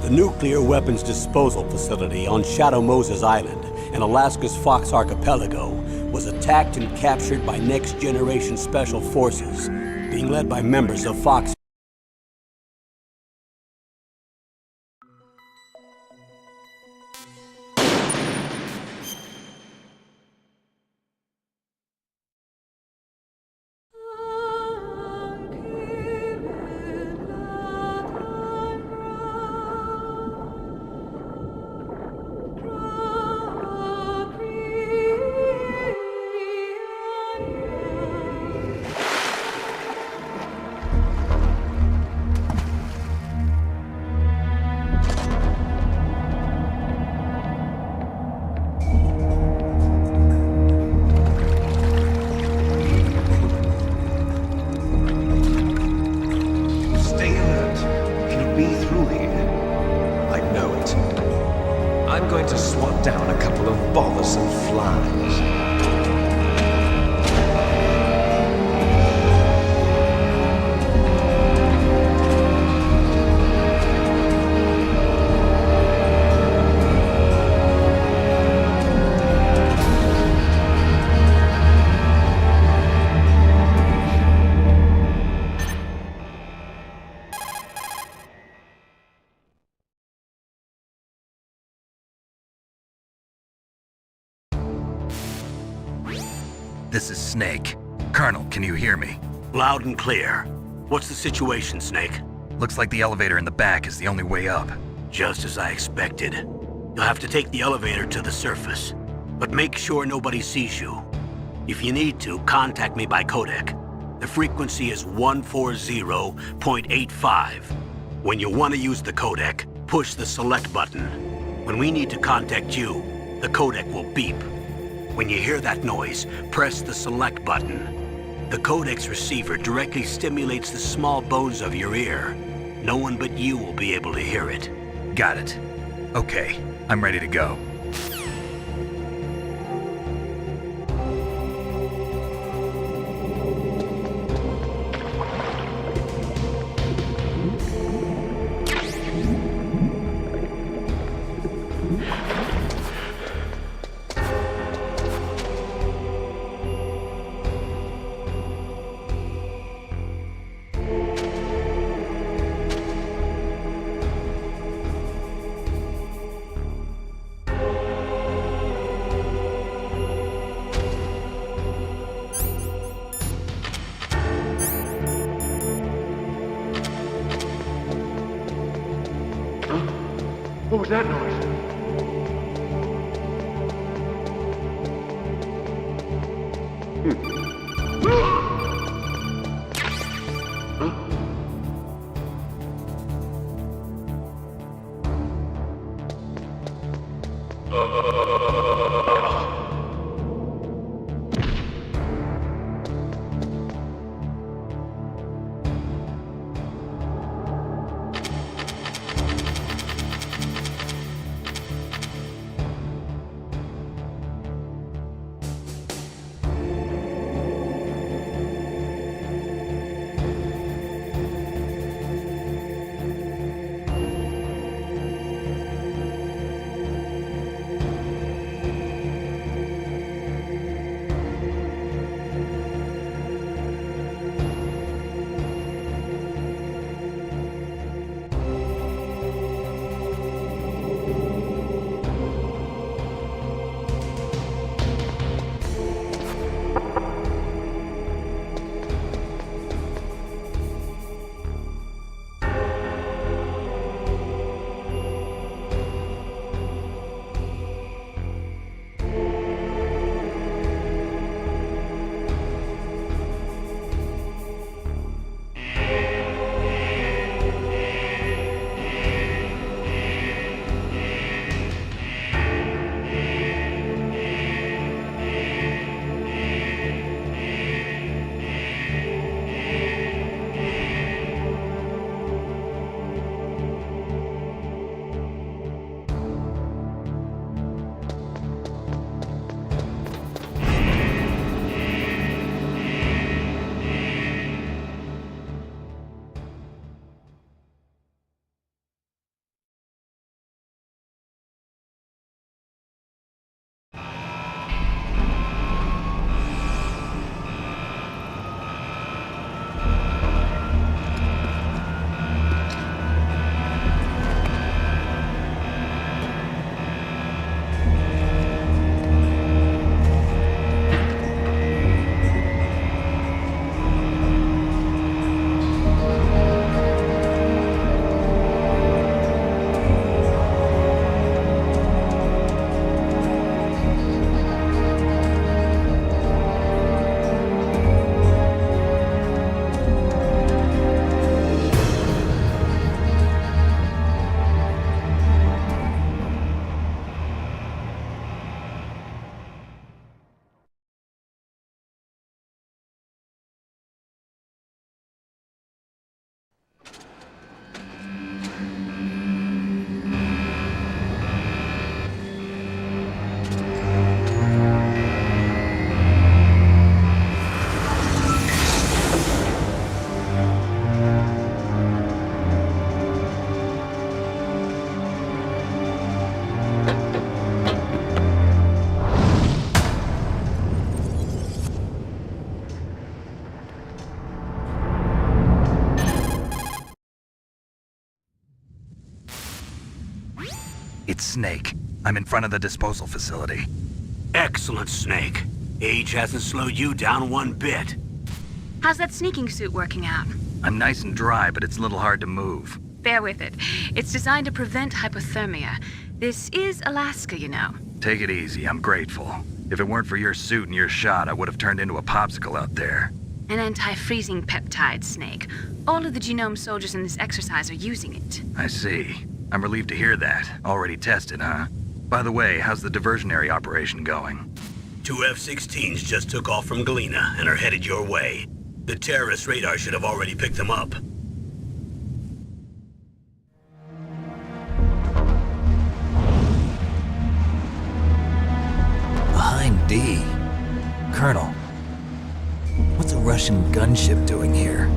The nuclear weapons disposal facility on Shadow Moses Island in Alaska's Fox Archipelago was attacked and captured by next-generation special forces, being led by members of Fox. I'm going to swat down a couple of bothersome flies. This is Snake. Colonel, can you hear me? Loud and clear. What's the situation, Snake? Looks like the elevator in the back is the only way up. Just as I expected. You'll have to take the elevator to the surface, but make sure nobody sees you. If you need to, contact me by codec. The frequency is 140.85. When you want to use the codec, push the select button. When we need to contact you, the codec will beep. When you hear that noise, press the select button. The codec's receiver directly stimulates the small bones of your ear. No one but you will be able to hear it. Got it. Okay, I'm ready to go. What was that noise? It's Snake. I'm in front of the disposal facility. Excellent, Snake. Age hasn't slowed you down one bit. How's that sneaking suit working out? I'm nice and dry, but it's a little hard to move. Bear with it. It's designed to prevent hypothermia. This is Alaska, you know. Take it easy, I'm grateful. If it weren't for your suit and your shot, I would have turned into a popsicle out there. An anti-freezing peptide, Snake. All of the genome soldiers in this exercise are using it. I see. I'm relieved to hear that. Already tested, huh? By the way, how's the diversionary operation going? 2 F-16s just took off from Galena and are headed your way. The terrorist radar should have already picked them up. Behind D. Colonel, what's a Russian gunship doing here?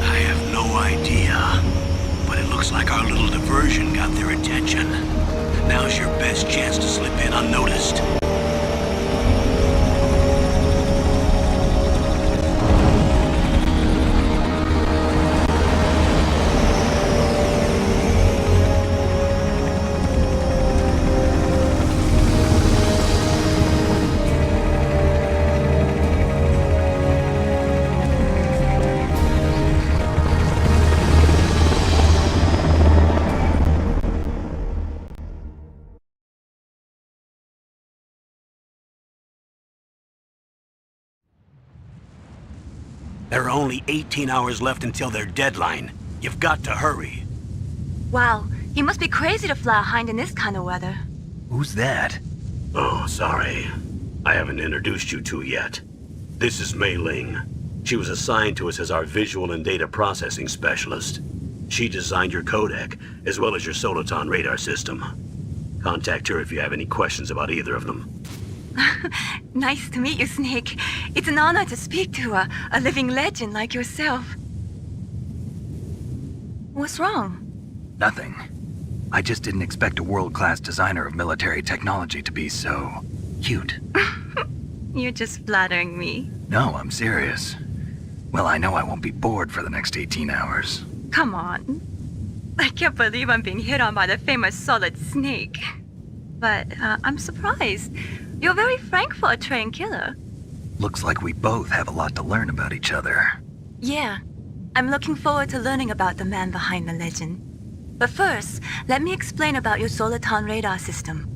I have no idea, but it looks like our little diversion got their attention. Now's your best chance to slip in unnoticed. There are only 18 hours left until their deadline. You've got to hurry. Wow, you must be crazy to fly a hind in this kind of weather. Who's that? Oh, sorry. I haven't introduced you to yet. This is Mei Ling. She was assigned to us as our visual and data processing specialist. She designed your codec, as well as your Soliton radar system. Contact her if you have any questions about either of them. Nice to meet you, Snake. It's an honor to speak to a living legend like yourself. What's wrong? Nothing. I just didn't expect a world-class designer of military technology to be so cute. You're just flattering me. No, I'm serious. Well, I know I won't be bored for the next 18 hours. Come on. I can't believe I'm being hit on by the famous Solid Snake. But I'm surprised. You're very frank for a trained killer. Looks like we both have a lot to learn about each other. Yeah. I'm looking forward to learning about the man behind the legend. But first, let me explain about your Soliton radar system.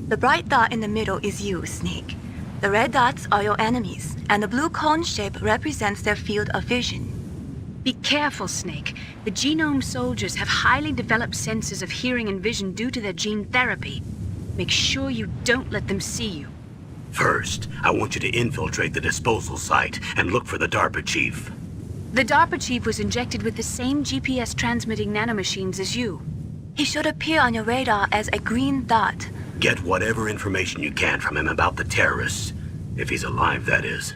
The bright dot in the middle is you, Snake. The red dots are your enemies, and the blue cone shape represents their field of vision. Be careful, Snake. The genome soldiers have highly developed senses of hearing and vision due to their gene therapy. Make sure you don't let them see you. First, I want you to infiltrate the disposal site and look for the DARPA chief. The DARPA chief was injected with the same GPS transmitting nanomachines as you. He should appear on your radar as a green dot. Get whatever information you can from him about the terrorists. If he's alive, that is.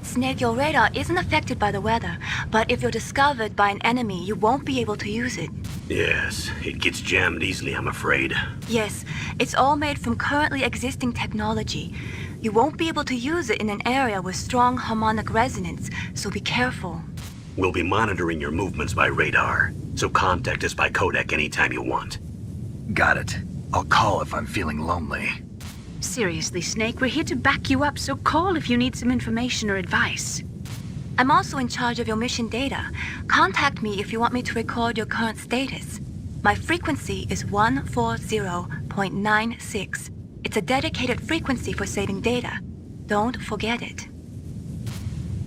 Snake, your radar isn't affected by the weather, but if you're discovered by an enemy, you won't be able to use it. Yes, it gets jammed easily, I'm afraid. Yes, it's all made from currently existing technology. You won't be able to use it in an area with strong harmonic resonance, so be careful. We'll be monitoring your movements by radar, so contact us by codec anytime you want. Got it. I'll call if I'm feeling lonely. Seriously, Snake, we're here to back you up, so call if you need some information or advice. I'm also in charge of your mission data. Contact me if you want me to record your current status. My frequency is 140.96. It's a dedicated frequency for saving data. Don't forget it.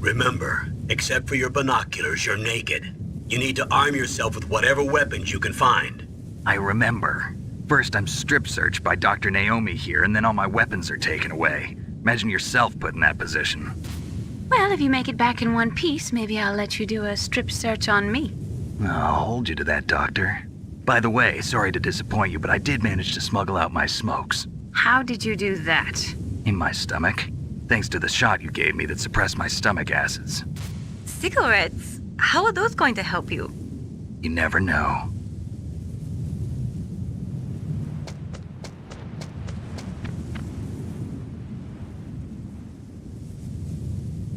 Remember, except for your binoculars, you're naked. You need to arm yourself with whatever weapons you can find. I remember. First, I'm strip searched by Dr. Naomi here, and then all my weapons are taken away. Imagine yourself put in that position. Well, if you make it back in one piece, maybe I'll let you do a strip search on me. I'll hold you to that, Doctor. By the way, sorry to disappoint you, but I did manage to smuggle out my smokes. How did you do that? In my stomach. Thanks to the shot you gave me that suppressed my stomach acids. Cigarettes? How are those going to help you? You never know.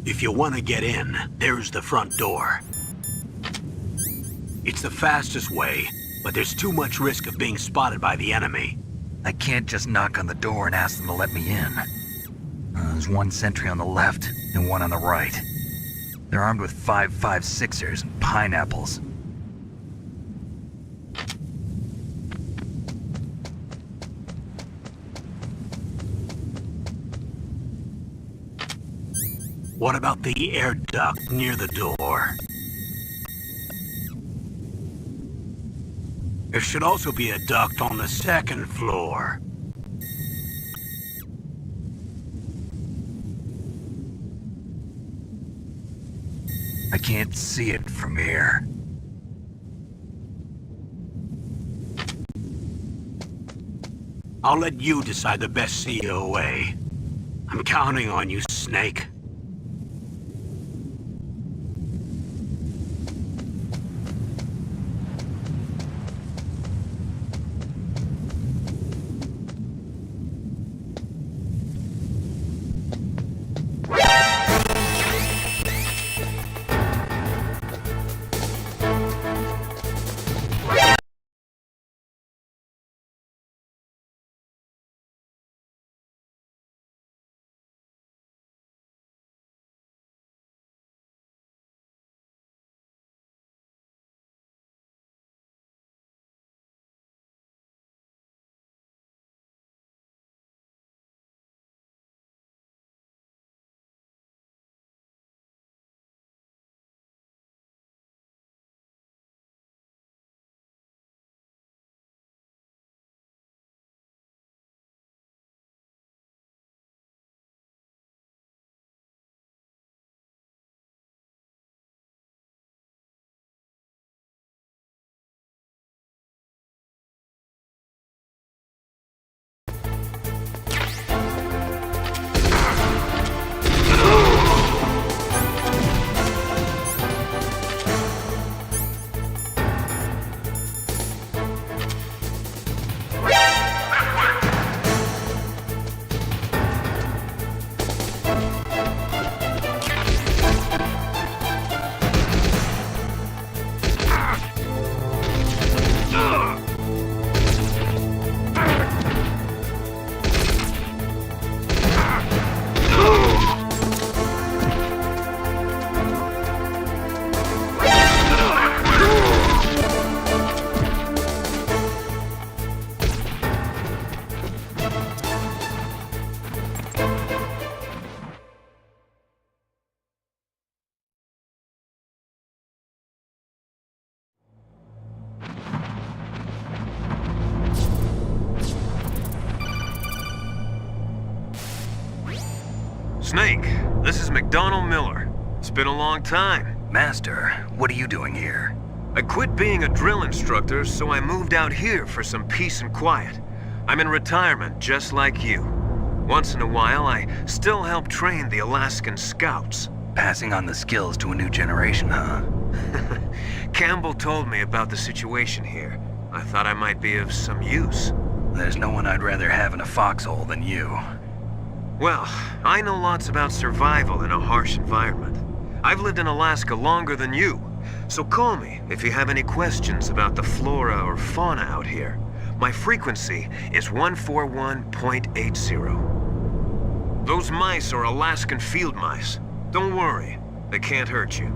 If you want to get in, there's the front door. It's the fastest way, but there's too much risk of being spotted by the enemy. I can't just knock on the door and ask them to let me in. There's one sentry on the left and one on the right. They're armed with 5.56ers and pineapples. What about the air duct near the door? There should also be a duct on the second floor. I can't see it from here. I'll let you decide the best COA. I'm counting on you, Snake. Snake, this is McDonald Miller. It's been a long time. Master, what are you doing here? I quit being a drill instructor, so I moved out here for some peace and quiet. I'm in retirement, just like you. Once in a while, I still help train the Alaskan Scouts. Passing on the skills to a new generation, huh? Campbell told me about the situation here. I thought I might be of some use. There's no one I'd rather have in a foxhole than you. Well, I know lots about survival in a harsh environment. I've lived in Alaska longer than you, so call me if you have any questions about the flora or fauna out here. My frequency is 141.80. Those mice are Alaskan field mice. Don't worry, they can't hurt you.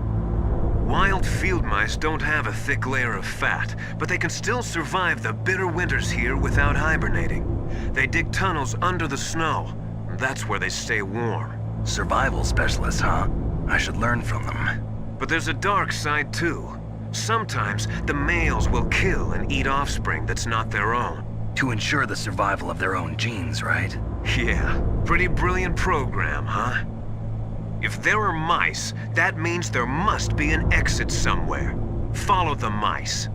Wild field mice don't have a thick layer of fat, but they can still survive the bitter winters here without hibernating. They dig tunnels under the snow. That's where they stay warm. Survival specialists, huh? I should learn from them. But there's a dark side too. Sometimes the males will kill and eat offspring that's not their own. To ensure the survival of their own genes, right? Yeah, pretty brilliant program, huh? If there are mice, that means there must be an exit somewhere. Follow the mice.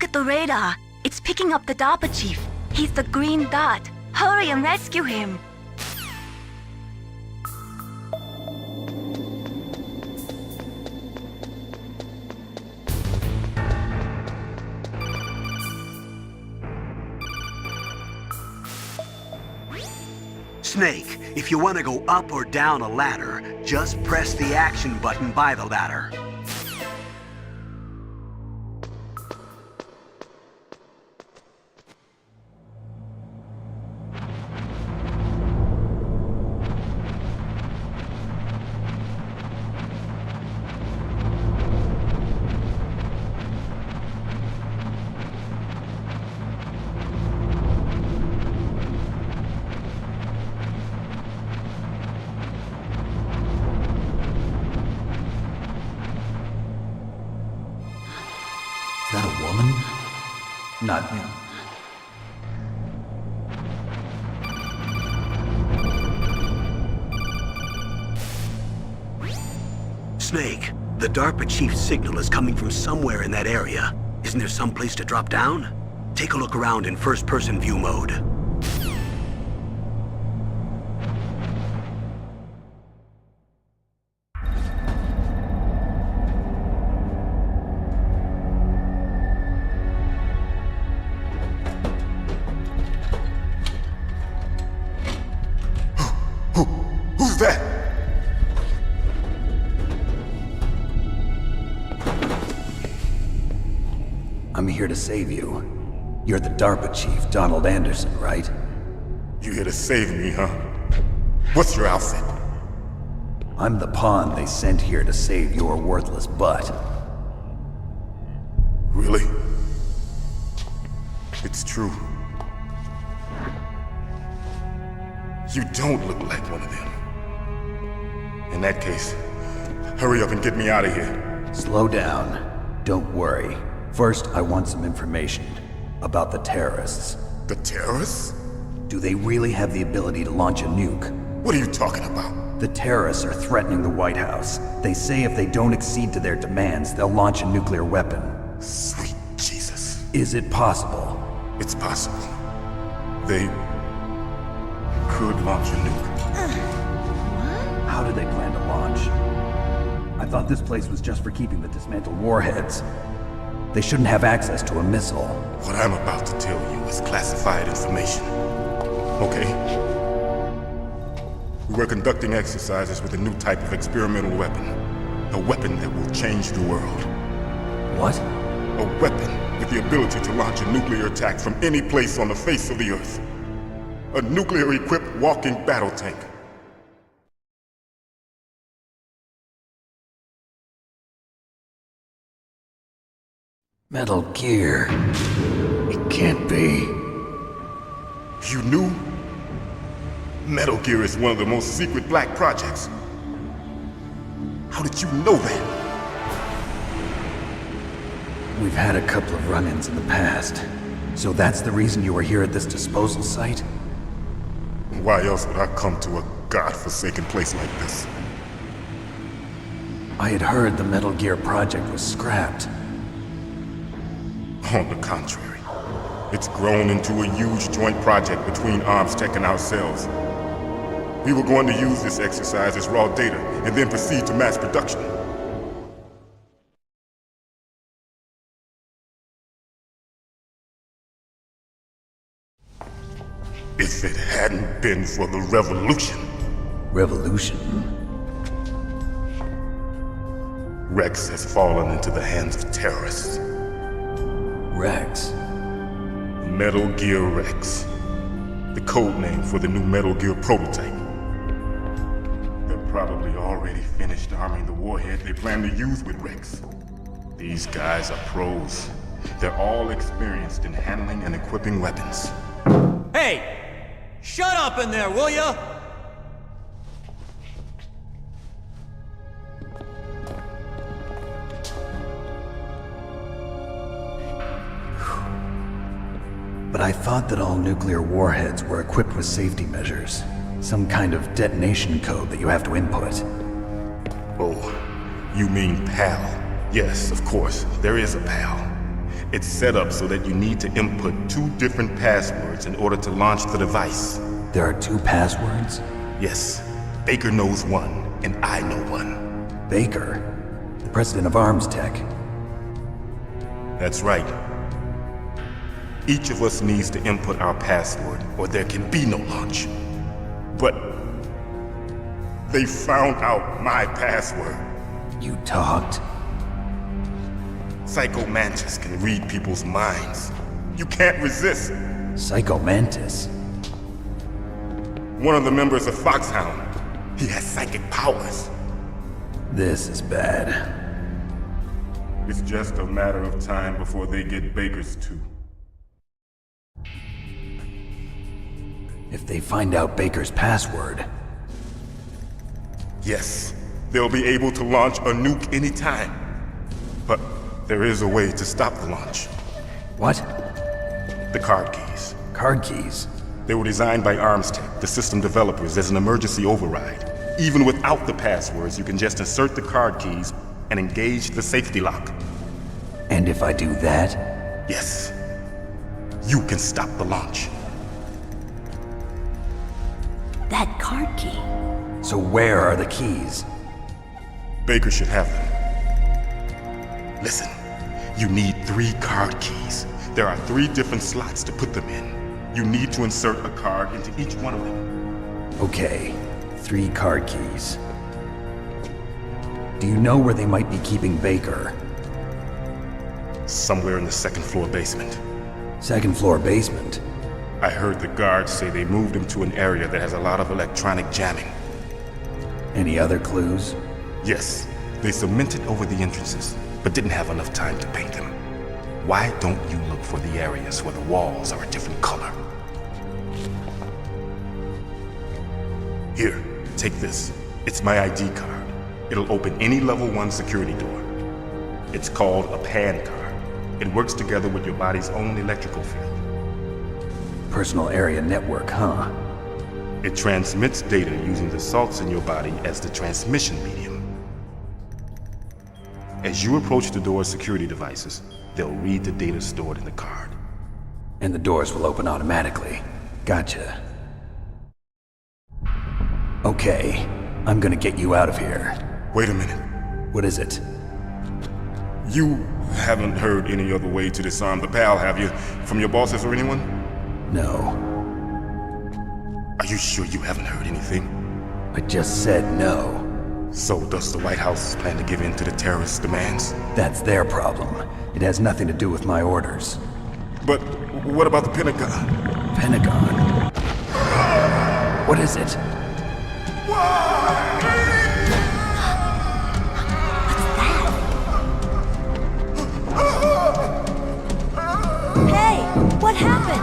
Look at the radar. It's picking up the DARPA chief. He's the green dot. Hurry and rescue him. Snake, if you want to go up or down a ladder, just press the action button by the ladder. Is that a woman? Not him. Snake, the DARPA chief's signal is coming from somewhere in that area. Isn't there some place to drop down? Take a look around in first-person view mode. Who's that? I'm here to save you. You're the DARPA chief, Donald Anderson, right? You here to save me, huh? What's your outfit? I'm the pawn they sent here to save your worthless butt. Really? It's true. You don't look like one of them. In that case, hurry up and get me out of here. Slow down. Don't worry. First, I want some information about the terrorists. The terrorists? Do they really have the ability to launch a nuke? What are you talking about? The terrorists are threatening the White House. They say if they don't accede to their demands, they'll launch a nuclear weapon. Sweet Jesus. Is it possible? It's possible. They could launch a nuke. How do they plan to launch? I thought this place was just for keeping the dismantled warheads. They shouldn't have access to a missile. What I'm about to tell you is classified information. Okay? We were conducting exercises with a new type of experimental weapon. A weapon that will change the world. What? A weapon with the ability to launch a nuclear attack from any place on the face of the Earth. A nuclear-equipped walking battle tank. Metal Gear. It can't be. You knew? Metal Gear is one of the most secret black projects. How did you know that? We've had a couple of run-ins in the past. So that's the reason you were here at this disposal site? Why else would I come to a godforsaken place like this? I had heard the Metal Gear project was scrapped. On the contrary, it's grown into a huge joint project between ArmsTech and ourselves. We were going to use this exercise as raw data and then proceed to mass production. If it hadn't been for the revolution, Revolution? Rex has fallen into the hands of terrorists. Rex? Metal Gear Rex. The code name for the new Metal Gear prototype. They're probably already finished arming the warhead they plan to use with Rex. These guys are pros. They're all experienced in handling and equipping weapons. Hey! Shut up in there, will ya? But I thought that all nuclear warheads were equipped with safety measures. Some kind of detonation code that you have to input. Oh, you mean PAL? Yes, of course, there is a PAL. It's set up so that you need to input 2 different passwords in order to launch the device. There are 2 passwords? Yes, Baker knows one, and I know one. Baker? The president of Arms Tech. That's right. Each of us needs to input our password, or there can be no launch. But they found out my password. You talked? Psycho Mantis can read people's minds. You can't resist. Psycho Mantis? One of the members of Foxhound. He has psychic powers. This is bad. It's just a matter of time before they get Baker's too. If they find out Baker's password... Yes, they'll be able to launch a nuke anytime. But there is a way to stop the launch. What? The card keys. Card keys? They were designed by Arms Tech, the system developers, as an emergency override. Even without the passwords, you can just insert the card keys and engage the safety lock. And if I do that? Yes. You can stop the launch. That card key. So where are the keys? Baker should have them. Listen, you need 3 card keys. There are 3 different slots to put them in. You need to insert a card into each one of them. Okay, 3 card keys. Do you know where they might be keeping Baker? Somewhere in the 2nd floor basement. 2nd floor basement? I heard the guards say they moved him to an area that has a lot of electronic jamming. Any other clues? Yes, they cemented over the entrances, but didn't have enough time to paint them. Why don't you look for the areas where the walls are a different color? Here, take this. It's my ID card. It'll open any level 1 security door. It's called a PAN card. It works together with your body's own electrical field. Personal area network, huh? It transmits data using the salts in your body as the transmission medium. As you approach the door's security devices, they'll read the data stored in the card. And the doors will open automatically. Gotcha. Okay, I'm gonna get you out of here. Wait a minute. What is it? You haven't heard any other way to disarm the PAL, have you? From your bosses or anyone? No. Are you sure you haven't heard anything? I just said no. So does the White House plan to give in to the terrorists' demands? That's their problem. It has nothing to do with my orders. But what about the Pentagon? Pentagon? What is it? Hey, what happened?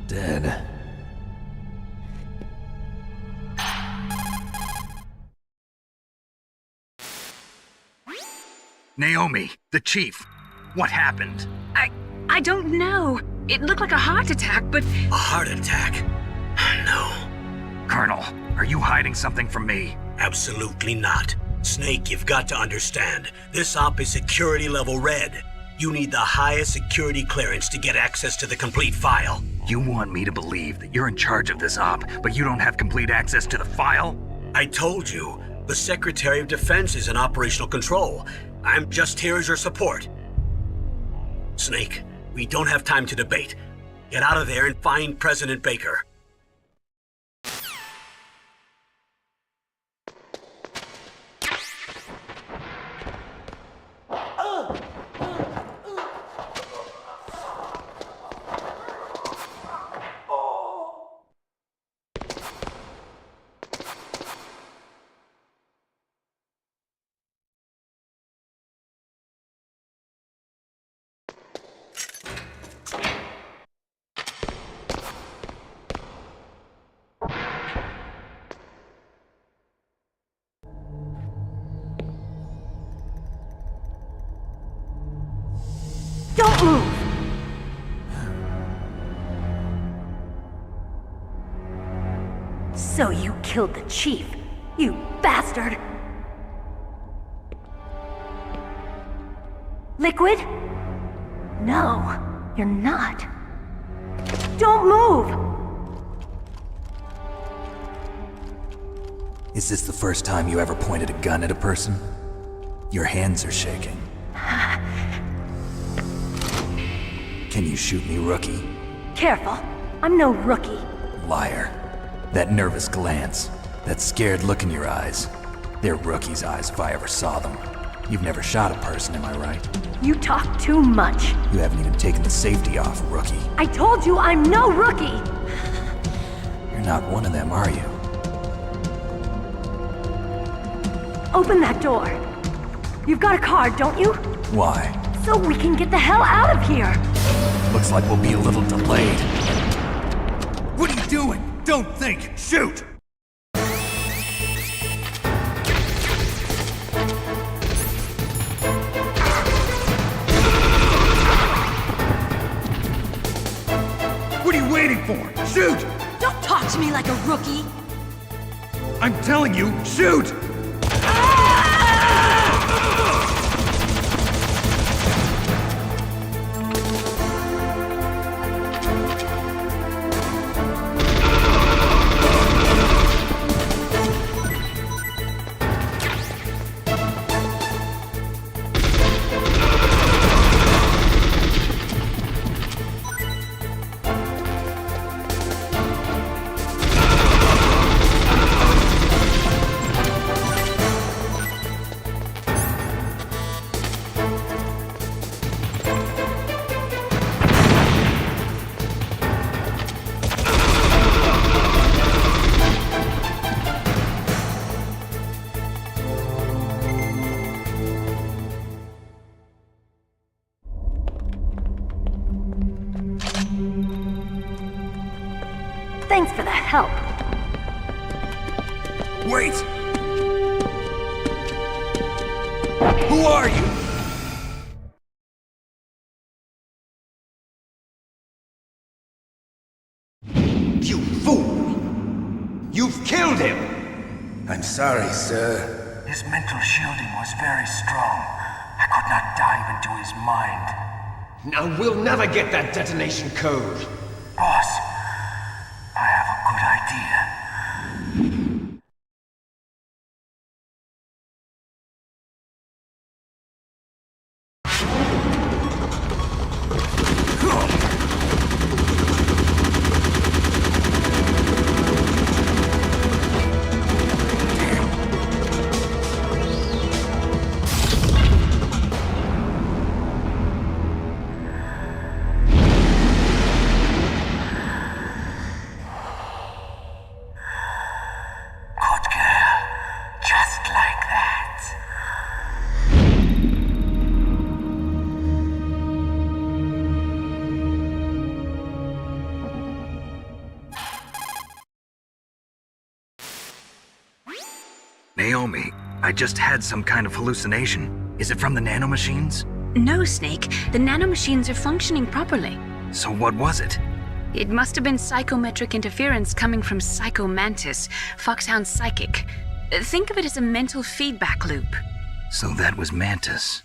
Dead. Naomi, the chief. What happened? I don't know. It looked like a heart attack, but... A heart attack? No, Colonel, are you hiding something from me? absolutely not. Snake, you've got to understand. This op is security level red. You need the highest security clearance to get access to the complete file. You want me to believe that you're in charge of this op, but you don't have complete access to the file? I told you, the Secretary of Defense is in operational control. I'm just here as your support. Snake, we don't have time to debate. Get out of there and find President Baker. Don't move! So you killed the chief, you bastard! Liquid? No, you're not. Don't move! Is this the first time you ever pointed a gun at a person? Your hands are shaking. Can you shoot me, rookie? Careful, I'm no rookie. Liar. That nervous glance, that scared look in your eyes. They're rookie's eyes if I ever saw them. You've never shot a person, am I right? You talk too much. You haven't even taken the safety off, rookie. I told you I'm no rookie! You're not one of them, are you? Open that door. You've got a card, don't you? Why? So we can get the hell out of here! Looks like we'll be a little delayed. What are you doing? Don't think! Shoot! What are you waiting for? Shoot! Don't talk to me like a rookie! I'm telling you, shoot! Thanks for the help. Wait! Who are you? You fool! You've killed him! I'm sorry, sir. His mental shielding was very strong. I could not dive into his mind. Now we'll never get that detonation code. Boss, I have a good idea. Naomi, I just had some kind of hallucination. Is it from the nanomachines? No, Snake. The nanomachines are functioning properly. So what was it? It must have been psychometric interference coming from Psycho Mantis, Foxhound's psychic. Think of it as a mental feedback loop. So that was Mantis.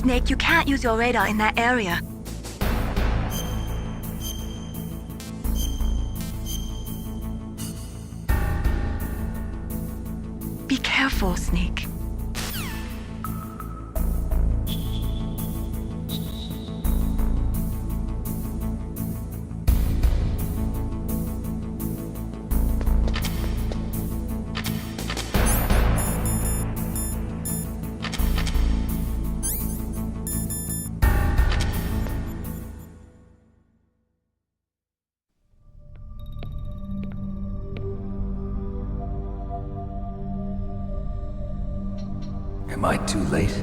Snake, you can't use your radar in that area. Be careful, Snake. Am I too late?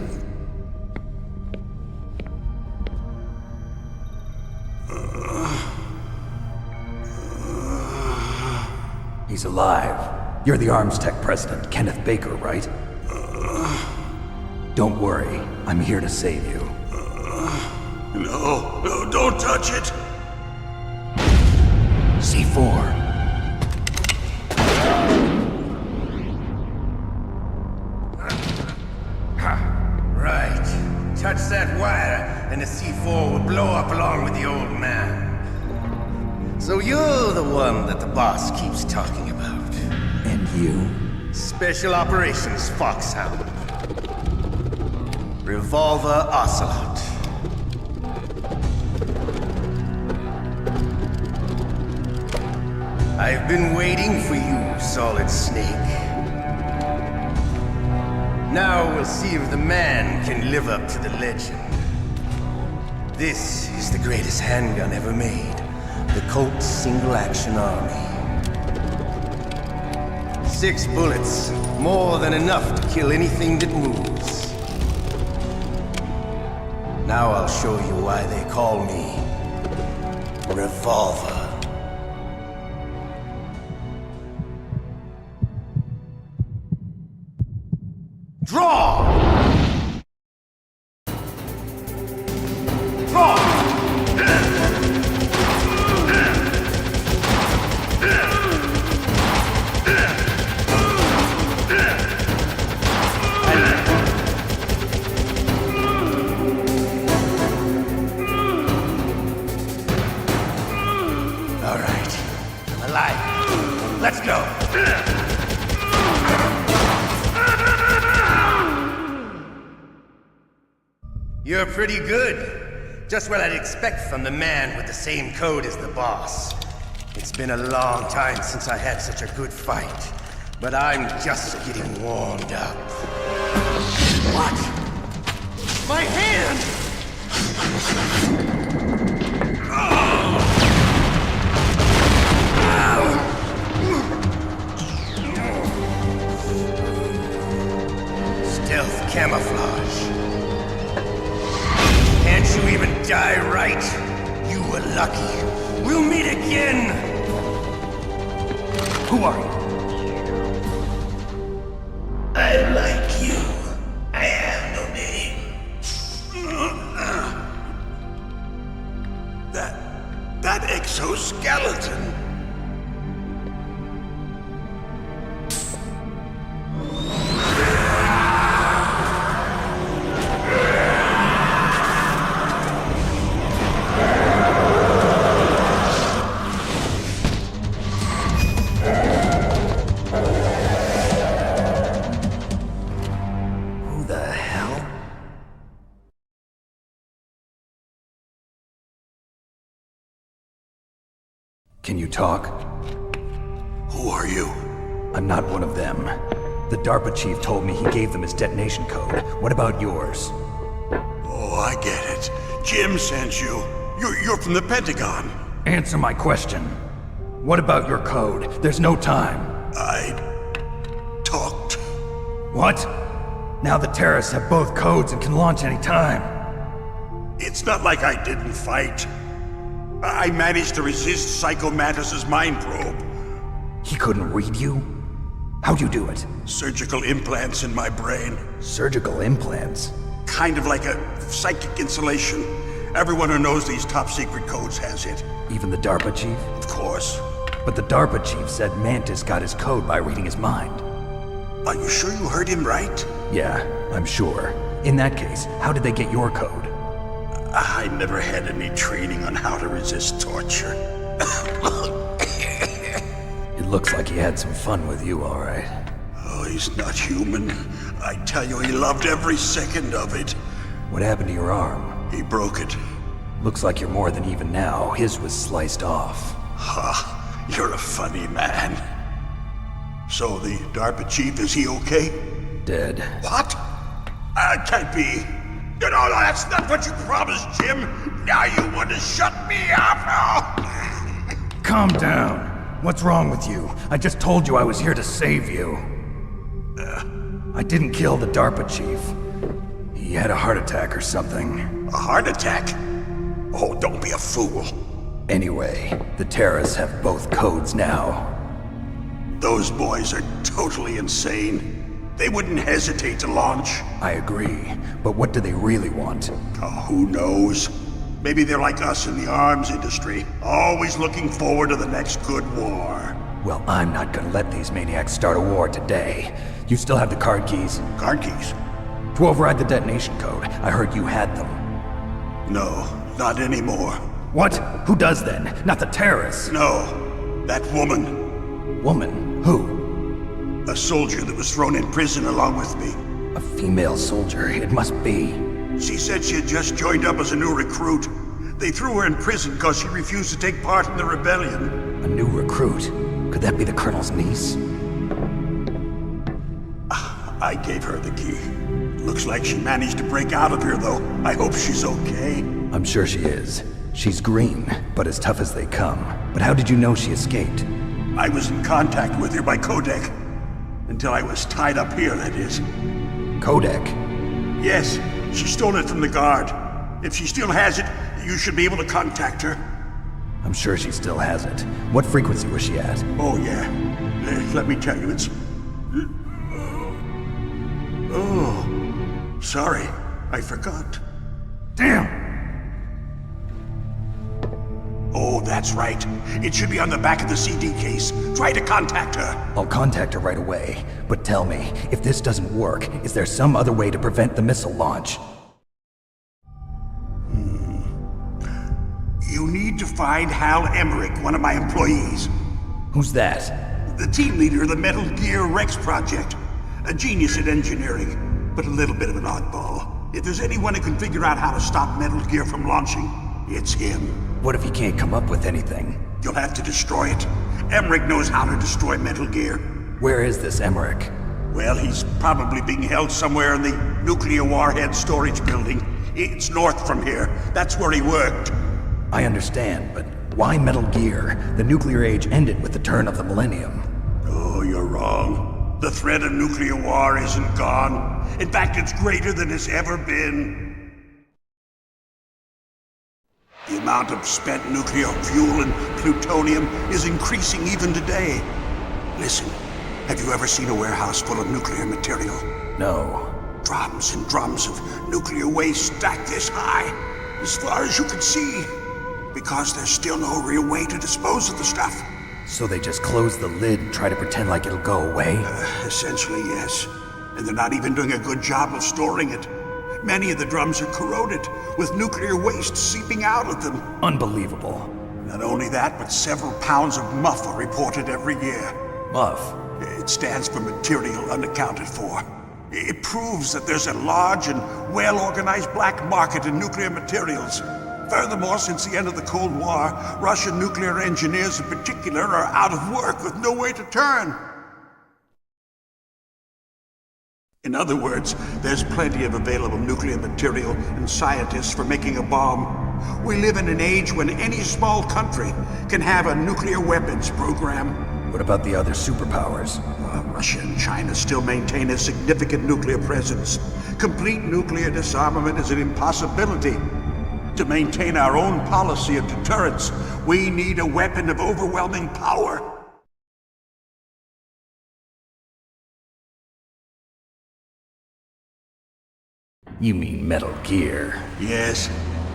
He's alive. You're the Arms Tech president, Kenneth Baker, right? Don't worry. I'm here to save you. No, don't touch it! C4. Right. Touch that wire, and the C4 will blow up along with the old man. So you're the one that the boss keeps talking about. And you? Special Operations Foxhound. Revolver Ocelot. I've been waiting for you, Solid Snake. Now we'll see if the man can live up to the legend. This is the greatest handgun ever made. The Colt Single Action Army. 6 bullets, more than enough to kill anything that moves. Now I'll show you why they call me Revolver. Draw! Draw! All right, I'm alive. Let's go. You're pretty good. Just what I'd expect from the man with the same code as the boss. It's been a long time since I had such a good fight. But I'm just getting warmed up. What? My hand! Stealth camouflage. Can't you even die right? You were lucky. We'll meet again! Who are you? I'm like you. I have no name. That exoskeleton. Who the hell? Can you talk? Who are you? I'm not one of them. The DARPA chief told me he gave them his detonation code. What about yours? Oh, I get it. Jim sent you. You're from the Pentagon. Answer my question. What about your code? There's no time. I talked. What? Now the terrorists have both codes and can launch any time. It's not like I didn't fight. I managed to resist Psycho Mantis's mind probe. He couldn't read you? How'd you do it? Surgical implants in my brain. Surgical implants? Kind of like a psychic insulation. Everyone who knows these top secret codes has it. Even the DARPA chief? Of course. But the DARPA chief said Mantis got his code by reading his mind. Are you sure you heard him right? Yeah, I'm sure. In that case, how did they get your code? I never had any training on how to resist torture. It looks like he had some fun with you, all right. Oh, he's not human. I tell you, he loved every second of it. What happened to your arm? He broke it. Looks like you're more than even now. His was sliced off. Ha, you're a funny man. So the DARPA chief, is he okay? Dead. What? Can't be. No, that's not what you promised, Jim. Now you want to shut me up? Calm down. What's wrong with you? I just told you I was here to save you. I didn't kill the DARPA chief. He had a heart attack or something. A heart attack? Oh, don't be a fool. Anyway, the terrorists have both codes now. Those boys are totally insane. They wouldn't hesitate to launch. I agree, but what do they really want? Oh, who knows? Maybe they're like us in the arms industry, always looking forward to the next good war. Well, I'm not gonna let these maniacs start a war today. You still have the card keys? Card keys? To override the detonation code. I heard you had them. No, not anymore. What? Who does then? Not the terrorists? No, that woman. Woman? Who? A soldier that was thrown in prison along with me. A female soldier, it must be. She said she had just joined up as a new recruit. They threw her in prison because she refused to take part in the rebellion. A new recruit? Could that be the Colonel's niece? I gave her the key. Looks like she managed to break out of here, though. I hope she's okay. I'm sure she is. She's green, but as tough as they come. But how did you know she escaped? I was in contact with her by codec. Until I was tied up here, that is. Codec? Yes, she stole it from the guard. If she still has it, you should be able to contact her. I'm sure she still has it. What frequency was she at? Oh, yeah. Let me tell you, it's... Oh, sorry. I forgot. Damn! Oh, that's right. It should be on the back of the CD case. Try to contact her. I'll contact her right away. But tell me, if this doesn't work, is there some other way to prevent the missile launch? You need to find Hal Emmerich, one of my employees. Who's that? The team leader of the Metal Gear Rex project. A genius at engineering, but a little bit of an oddball. If there's anyone who can figure out how to stop Metal Gear from launching, it's him. What if he can't come up with anything? You'll have to destroy it. Emmerich knows how to destroy Metal Gear. Where is this Emmerich? Well, he's probably being held somewhere in the nuclear warhead storage building. It's north from here. That's where he worked. I understand, but why Metal Gear? The nuclear age ended with the turn of the millennium. Oh, you're wrong. The threat of nuclear war isn't gone. In fact, it's greater than it's ever been. The amount of spent nuclear fuel and plutonium is increasing even today. Listen, have you ever seen a warehouse full of nuclear material? No. Drums and drums of nuclear waste stacked this high, as far as you can see, because there's still no real way to dispose of the stuff. So they just close the lid and try to pretend like it'll go away? Essentially, yes. And they're not even doing a good job of storing it. Many of the drums are corroded, with nuclear waste seeping out of them. Unbelievable. Not only that, but several pounds of MUF are reported every year. MUF? It stands for material unaccounted for. It proves that there's a large and well-organized black market in nuclear materials. Furthermore, since the end of the Cold War, Russian nuclear engineers in particular are out of work with no way to turn. In other words, there's plenty of available nuclear material and scientists for making a bomb. We live in an age when any small country can have a nuclear weapons program. What about the other superpowers? Russia and China still maintain a significant nuclear presence. Complete nuclear disarmament is an impossibility. To maintain our own policy of deterrence, we need a weapon of overwhelming power. You mean Metal Gear? Yes.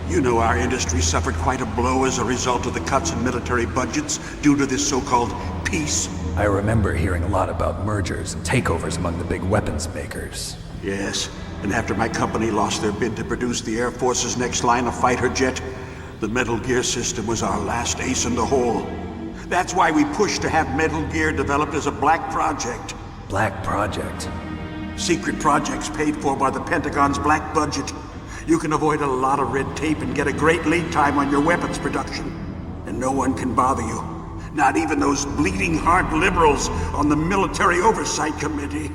You know our industry suffered quite a blow as a result of the cuts in military budgets due to this so-called peace. I remember hearing a lot about mergers and takeovers among the big weapons makers. Yes, and after my company lost their bid to produce the Air Force's next line of fighter jet, the Metal Gear system was our last ace in the hole. That's why we pushed to have Metal Gear developed as a black project. Black project? Secret projects paid for by the Pentagon's black budget. You can avoid a lot of red tape and get a great lead time on your weapons production. And no one can bother you. Not even those bleeding heart liberals on the Military Oversight Committee.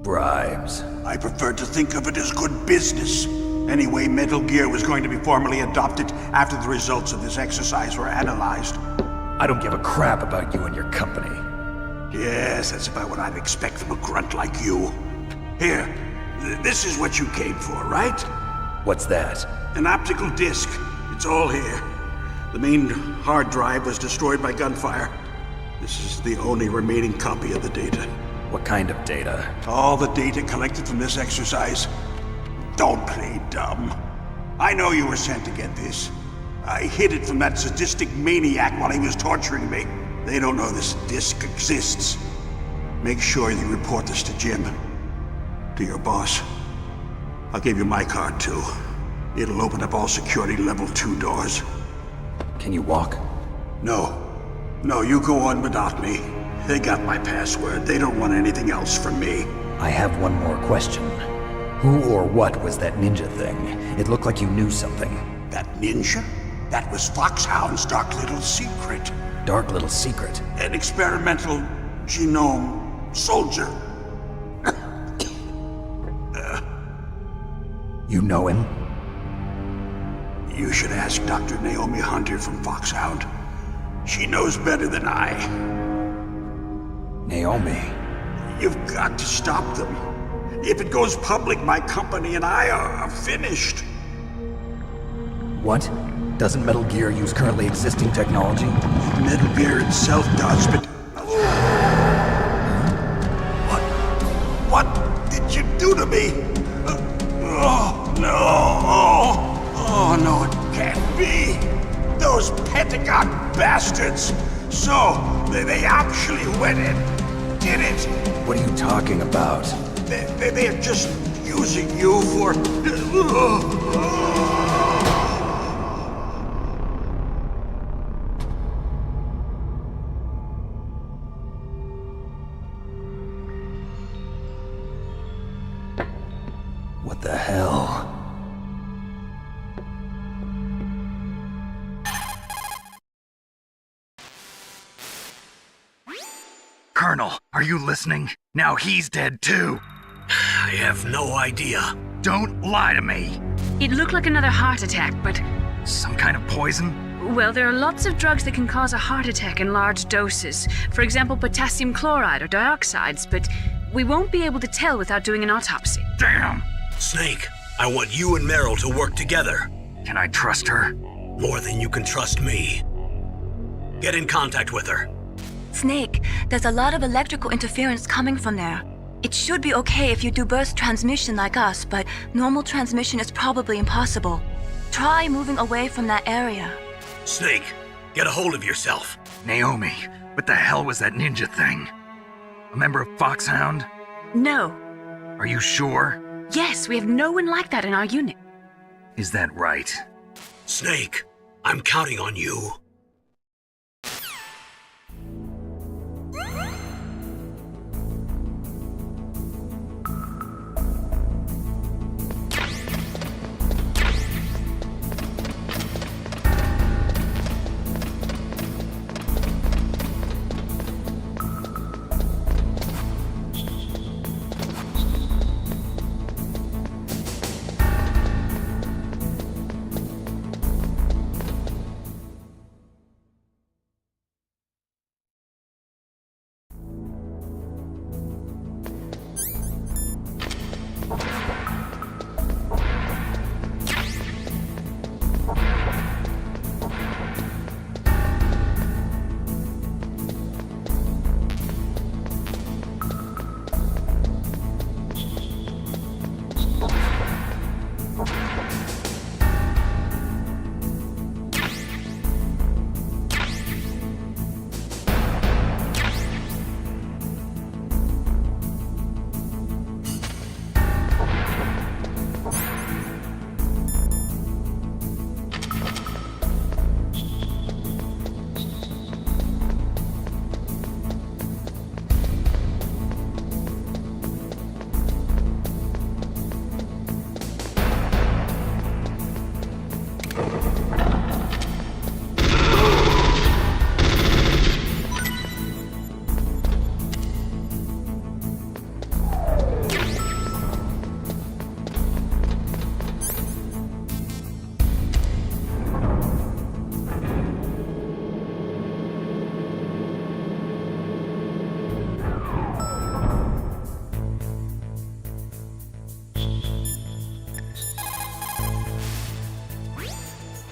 Bribes. I prefer to think of it as good business. Anyway, Metal Gear was going to be formally adopted after the results of this exercise were analyzed. I don't give a crap about you and your company. Yes, that's about what I'd expect from a grunt like you. Here, this is what you came for, right? What's that? An optical disc. It's all here. The main hard drive was destroyed by gunfire. This is the only remaining copy of the data. What kind of data? All the data collected from this exercise. Don't play dumb. I know you were sent to get this. I hid it from that sadistic maniac while he was torturing me. They don't know this disc exists. Make sure you report this to Jim. To your boss. I'll give you my card too. It'll open up all security level 2 doors. Can you walk? No. No, you go on without me. They got my password. They don't want anything else from me. I have one more question. Who or what was that ninja thing? It looked like you knew something. That ninja? That was Foxhound's dark little secret. Dark little secret? An experimental genome soldier. You know him? You should ask Dr. Naomi Hunter from Foxhound. She knows better than I. Naomi? You've got to stop them. If it goes public, my company and I are finished. What? Doesn't Metal Gear use currently existing technology? Metal Gear itself does, but... What did you do to me? Oh, no. Oh, no, it can't be. Those Pentagon bastards. So, they actually went in, did it. What are you talking about? They're just using you for... What the hell? Colonel, are you listening? Now he's dead too. I have no idea. Don't lie to me. It looked like another heart attack, but... Some kind of poison? Well, there are lots of drugs that can cause a heart attack in large doses. For example, potassium chloride or dioxides, but we won't be able to tell without doing an autopsy. Damn! Snake, I want you and Meryl to work together. Can I trust her? More than you can trust me. Get in contact with her. Snake, there's a lot of electrical interference coming from there. It should be okay if you do burst transmission like us, but normal transmission is probably impossible. Try moving away from that area. Snake, get a hold of yourself. Naomi, what the hell was that ninja thing? A member of Foxhound? No. Are you sure? Yes, we have no one like that in our unit. Is that right? Snake, I'm counting on you.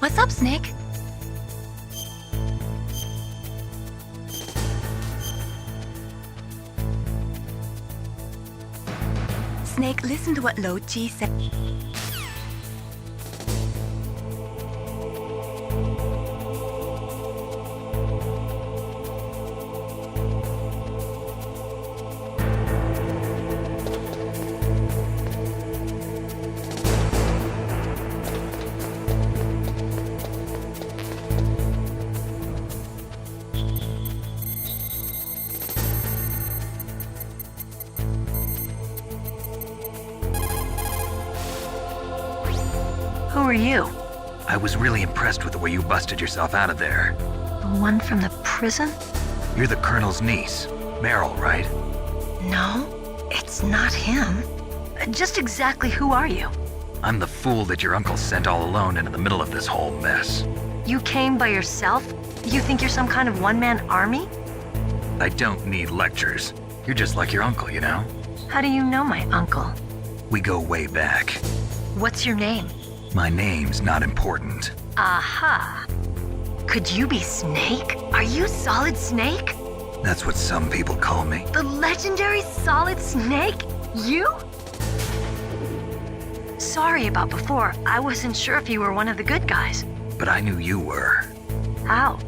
What's up, Snake? Snake, listen to what Lo Ji said. Who are you? I was really impressed with the way you busted yourself out of there. The one from the prison? You're the Colonel's niece, Meryl, right? No, it's not him. Just exactly who are you? I'm the fool that your uncle sent all alone into the middle of this whole mess. You came by yourself? You think you're some kind of one-man army? I don't need lectures. You're just like your uncle, you know? How do you know my uncle? We go way back. What's your name? My name's not important. Aha. Could you be Snake? Are you Solid Snake? That's what some people call me. The legendary Solid Snake? You? Sorry about before. I wasn't sure if you were one of the good guys. But I knew you were. How?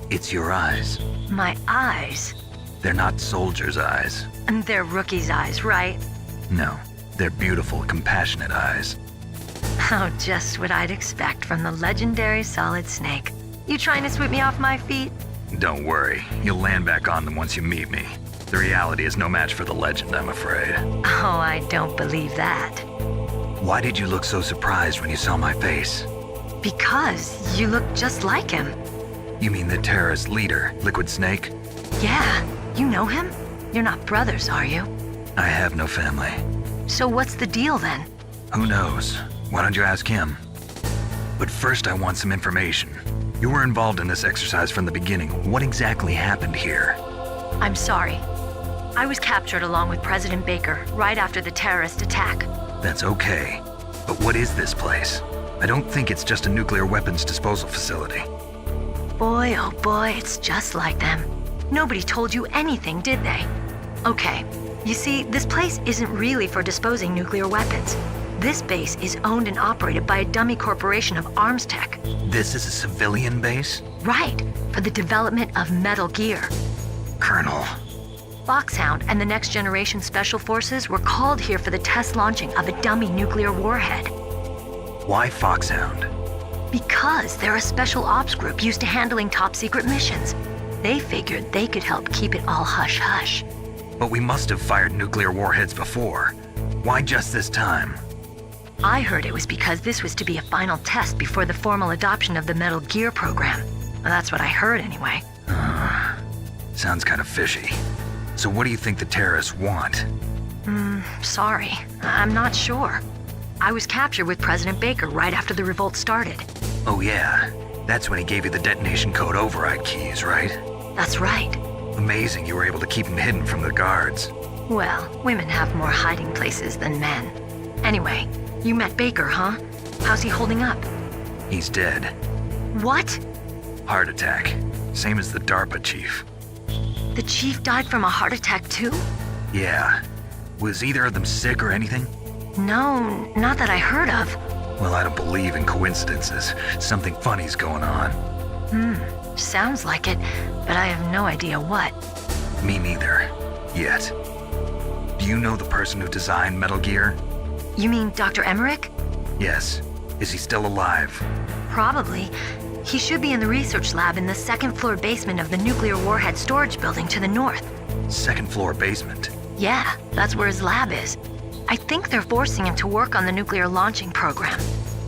It's your eyes. My eyes? They're not soldiers' eyes. And they're rookies' eyes, right? No, they're beautiful, compassionate eyes. Oh, just what I'd expect from the legendary Solid Snake. You trying to sweep me off my feet? Don't worry, you'll land back on them once you meet me. The reality is no match for the legend, I'm afraid. Oh, I don't believe that. Why did you look so surprised when you saw my face? Because you look just like him. You mean the terrorist leader, Liquid Snake? Yeah, You know him? You're not brothers, are you? I have no family. So what's the deal then? Who knows? Why don't you ask him? But first I want some information. You were involved in this exercise from the beginning. What exactly happened here? I'm sorry. I was captured along with President Baker right after the terrorist attack. That's okay. But what is this place? I don't think it's just a nuclear weapons disposal facility. Boy, oh boy, it's just like them. Nobody told you anything, did they? Okay, you see, this place isn't really for disposing nuclear weapons. This base is owned and operated by a dummy corporation of arms tech. This is a civilian base? Right, for the development of Metal Gear. Colonel. Foxhound and the Next Generation Special Forces were called here for the test launching of a dummy nuclear warhead. Why Foxhound? Because they're a special ops group used to handling top secret missions. They figured they could help keep it all hush-hush. But we must have fired nuclear warheads before. Why just this time? I heard it was because this was to be a final test before the formal adoption of the Metal Gear program. Well, that's what I heard anyway. Sounds kind of fishy. So what do you think the terrorists want? Sorry. I'm not sure. I was captured with President Baker right after the revolt started. Oh yeah, that's when he gave you the detonation code override keys, right? That's right. Amazing you were able to keep him hidden from the guards. Well, women have more hiding places than men. Anyway, you met Baker, huh? How's he holding up? He's dead. What? Heart attack. Same as the DARPA chief. The chief died from a heart attack too? Yeah. Was either of them sick or anything? No, not that I heard of. Well, I don't believe in coincidences. Something funny's going on. Sounds like it, but I have no idea what. Me neither. Yet. Do you know the person who designed Metal Gear? You mean Dr. Emmerich? Yes. Is he still alive? Probably. He should be in the research lab in the second floor basement of the nuclear warhead storage building to the north. Second floor basement? Yeah, that's where his lab is. I think they're forcing him to work on the nuclear launching program.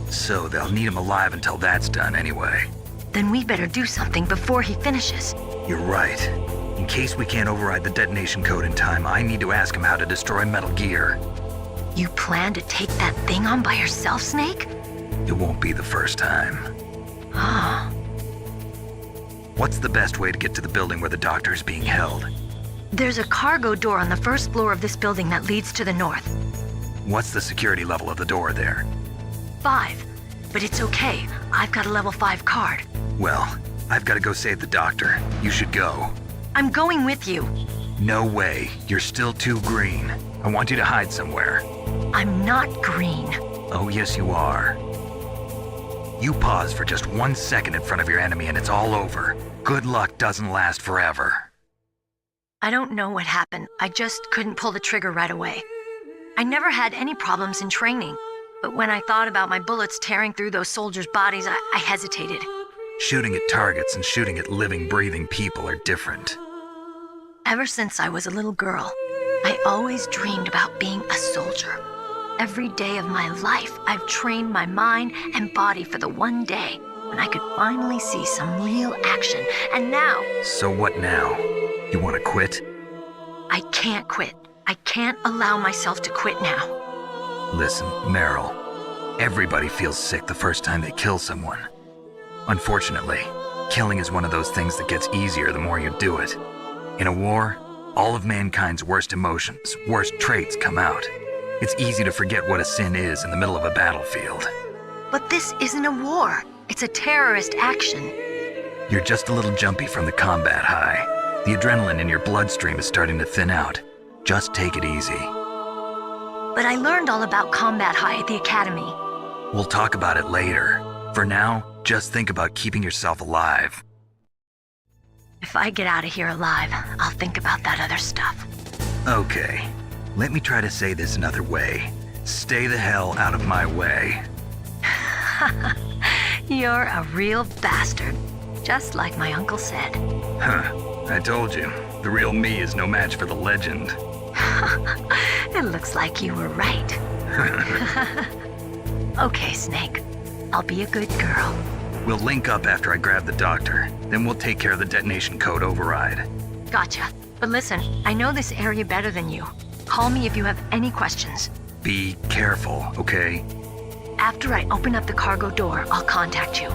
So they'll need him alive until that's done anyway. Then we better do something before he finishes. You're right. In case we can't override the detonation code in time, I need to ask him how to destroy Metal Gear. You plan to take that thing on by yourself, Snake? It won't be the first time. Ah. What's the best way to get to the building where the doctor's being held? There's a cargo door on the first floor of this building that leads to the north. What's the security level of the door there? 5. But it's okay. I've got a level 5 card. Well, I've got to go save the doctor. You should go. I'm going with you. No way. You're still too green. I want you to hide somewhere. I'm not green. Oh, yes, you are. You pause for just 1 second in front of your enemy and it's all over. Good luck doesn't last forever. I don't know what happened. I just couldn't pull the trigger right away. I never had any problems in training, but when I thought about my bullets tearing through those soldiers' bodies, I hesitated. Shooting at targets and shooting at living, breathing people are different. Ever since I was a little girl, I always dreamed about being a soldier. Every day of my life, I've trained my mind and body for the one day when I could finally see some real action, and now... So what now? You want to quit? I can't quit. I can't allow myself to quit now. Listen, Meryl. Everybody feels sick the first time they kill someone. Unfortunately, killing is one of those things that gets easier the more you do it. In a war, all of mankind's worst emotions, worst traits come out. It's easy to forget what a sin is in the middle of a battlefield. But this isn't a war. It's a terrorist action. You're just a little jumpy from the combat high. The adrenaline in your bloodstream is starting to thin out. Just take it easy. But I learned all about combat high at the academy. We'll talk about it later. For now, just think about keeping yourself alive. If I get out of here alive, I'll think about that other stuff. Okay. Let me try to say this another way. Stay the hell out of my way. You're a real bastard. Just like my uncle said. Huh. I told you. The real me is no match for the legend. It looks like you were right. Okay, Snake. I'll be a good girl. We'll link up after I grab the doctor. Then we'll take care of the detonation code override. Gotcha. But listen, I know this area better than you. Call me if you have any questions. Be careful, okay? After I open up the cargo door, I'll contact you.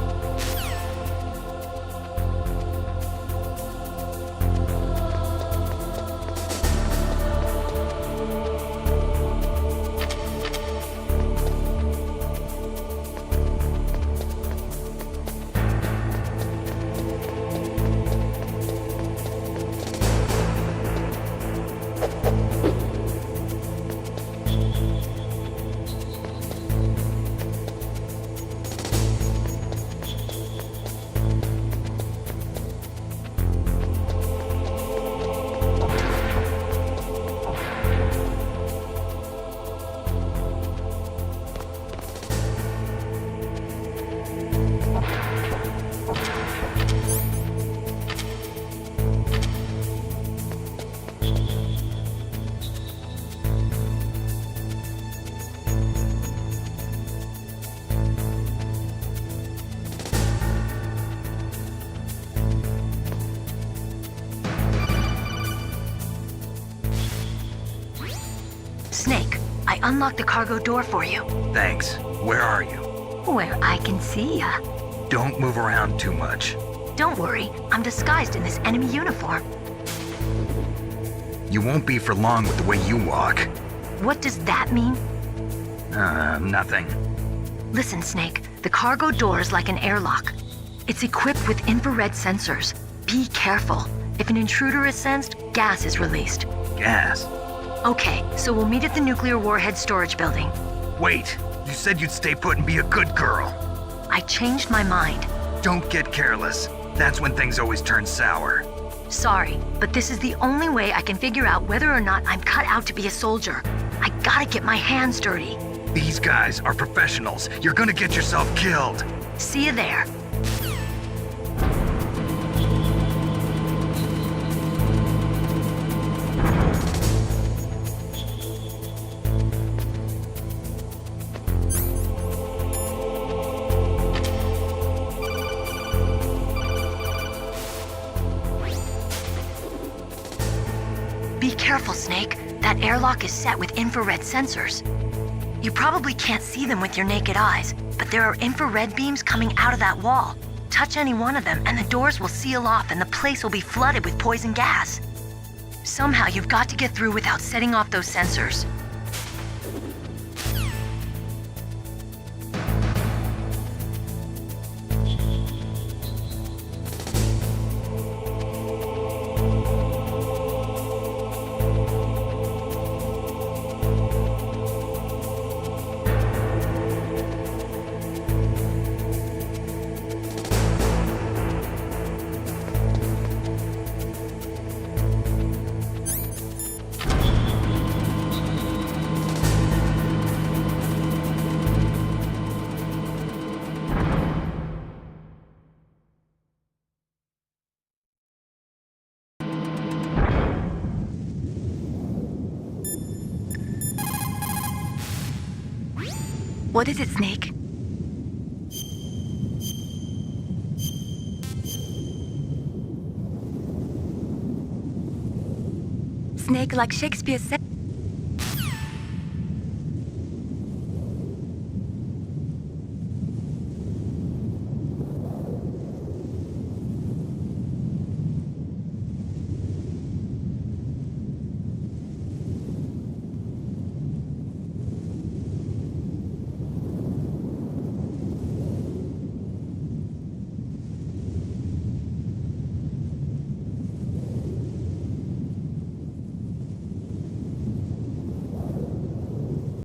Snake, I unlocked the cargo door for you. Thanks. Where are you? Where I can see ya. Don't move around too much. Don't worry, I'm disguised in this enemy uniform. You won't be for long with the way you walk. What does that mean? Nothing. Listen, Snake, the cargo door is like an airlock. It's equipped with infrared sensors. Be careful. If an intruder is sensed, gas is released. Gas? Okay, so we'll meet at the nuclear warhead storage building. Wait, you said you'd stay put and be a good girl. I changed my mind. Don't get careless. That's when things always turn sour. Sorry, but this is the only way I can figure out whether or not I'm cut out to be a soldier. I gotta get my hands dirty. These guys are professionals. You're gonna get yourself killed. See you there. Be careful, Snake. That airlock is set with infrared sensors. You probably can't see them with your naked eyes, but there are infrared beams coming out of that wall. Touch any one of them and the doors will seal off and the place will be flooded with poison gas. Somehow you've got to get through without setting off those sensors. What is it, Snake? Snake, like Shakespeare said.